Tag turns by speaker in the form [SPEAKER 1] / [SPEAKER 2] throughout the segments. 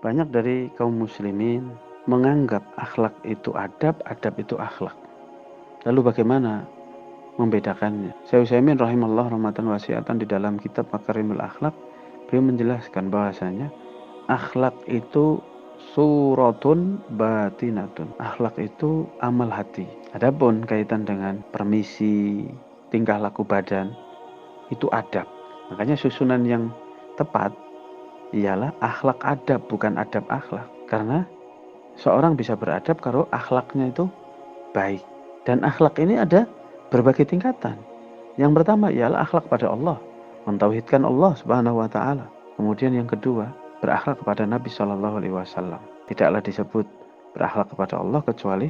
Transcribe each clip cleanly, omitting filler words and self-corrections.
[SPEAKER 1] Banyak dari kaum muslimin menganggap akhlak itu adab, adab itu akhlak. Lalu bagaimana membedakannya? Syekh Utsaimin rahimallahu rahmatan wasi'atan di dalam kitab Makarimul Akhlak, beliau menjelaskan bahwasanya akhlak itu suratun batinatun. Akhlak itu amal hati. Adapun kaitan dengan permisi, tingkah laku badan, itu adab. Makanya susunan yang tepat ialah akhlak adab, bukan adab akhlak. Karena seorang bisa beradab kalau akhlaknya itu baik. Dan akhlak ini ada berbagai tingkatan. Yang pertama ialah akhlak pada Allah, mentauhidkan Allah Subhanahu wa taala. Kemudian yang kedua, berakhlak kepada Nabi Shallallahu alaihi wasallam. Tidaklah disebut berakhlak kepada Allah kecuali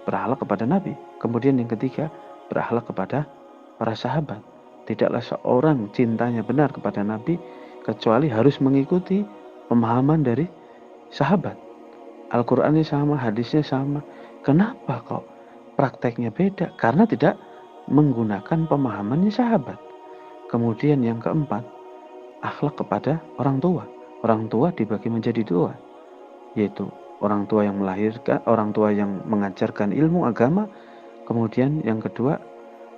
[SPEAKER 1] berakhlak kepada Nabi. Kemudian yang ketiga, berakhlak kepada para sahabat. Tidaklah seorang cintanya benar kepada Nabi kecuali harus mengikuti pemahaman dari sahabat. Al-Qur'annya sama, hadisnya sama. Kenapa kok prakteknya beda? Karena tidak menggunakan pemahamannya sahabat. Kemudian yang keempat, akhlak kepada orang tua. Orang tua dibagi menjadi dua, yaitu orang tua yang melahirkan, orang tua yang mengajarkan ilmu agama. Kemudian yang kedua,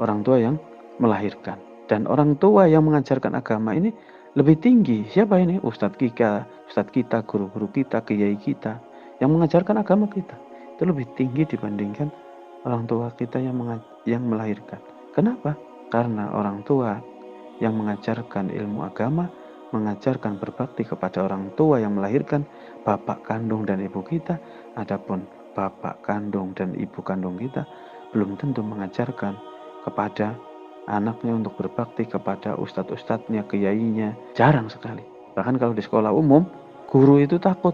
[SPEAKER 1] orang tua yang melahirkan. Dan orang tua yang mengajarkan agama ini lebih tinggi. Siapa ini? Ustadz kita, guru-guru kita, kiai kita yang mengajarkan agama kita. Itu lebih tinggi dibandingkan orang tua kita yang melahirkan. Kenapa? Karena orang tua yang mengajarkan ilmu agama, mengajarkan berbakti kepada orang tua yang melahirkan, bapak kandung dan ibu kita. Adapun bapak kandung dan ibu kandung kita belum tentu mengajarkan kepada anaknya untuk berbakti kepada ustadz-ustadznya, kiainya. Jarang sekali. Bahkan kalau di sekolah umum, guru itu takut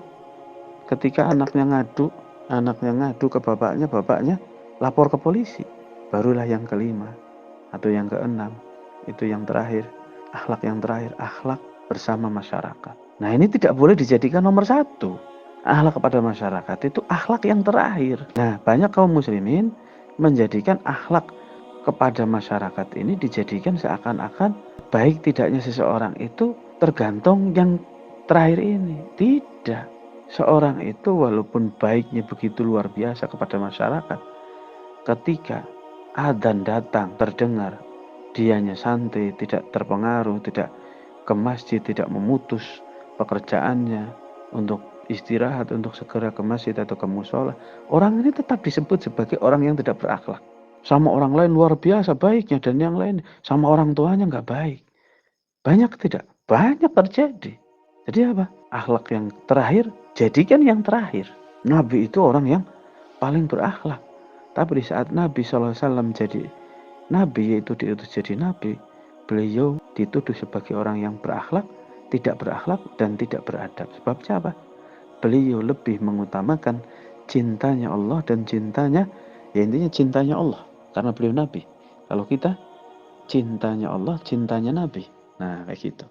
[SPEAKER 1] ketika anaknya ngadu ke bapaknya lapor ke polisi. Barulah yang kelima atau yang keenam, itu yang terakhir, akhlak bersama masyarakat. Nah, ini tidak boleh dijadikan nomor satu. Akhlak kepada masyarakat itu akhlak yang terakhir. Nah, banyak kaum muslimin menjadikan akhlak kepada masyarakat ini dijadikan seakan-akan baik tidaknya seseorang itu tergantung yang terakhir ini. Tidak. Seorang itu walaupun baiknya begitu luar biasa kepada masyarakat, ketika adzan datang terdengar, dianya santai, tidak terpengaruh, tidak ke masjid, tidak memutus pekerjaannya untuk istirahat, untuk segera ke masjid atau ke musola, orang ini tetap disebut sebagai orang yang tidak berakhlak. Sama orang lain luar biasa baiknya, dan yang lain sama orang tuanya nggak baik. Banyak tidak? Banyak terjadi. Jadi apa? Akhlak yang terakhir, jadikan yang terakhir. Nabi itu orang yang paling berakhlak. Tapi di saat Nabi SAW jadi Nabi, yaitu diutus jadi Nabi, beliau dituduh sebagai orang yang berakhlak, tidak berakhlak, dan tidak beradab. Sebabnya apa? Beliau lebih mengutamakan cintanya Allah dan cintanya, ya intinya cintanya Allah, karena beliau Nabi. Kalau kita, cintanya Allah, cintanya Nabi. Nah, kayak gitu.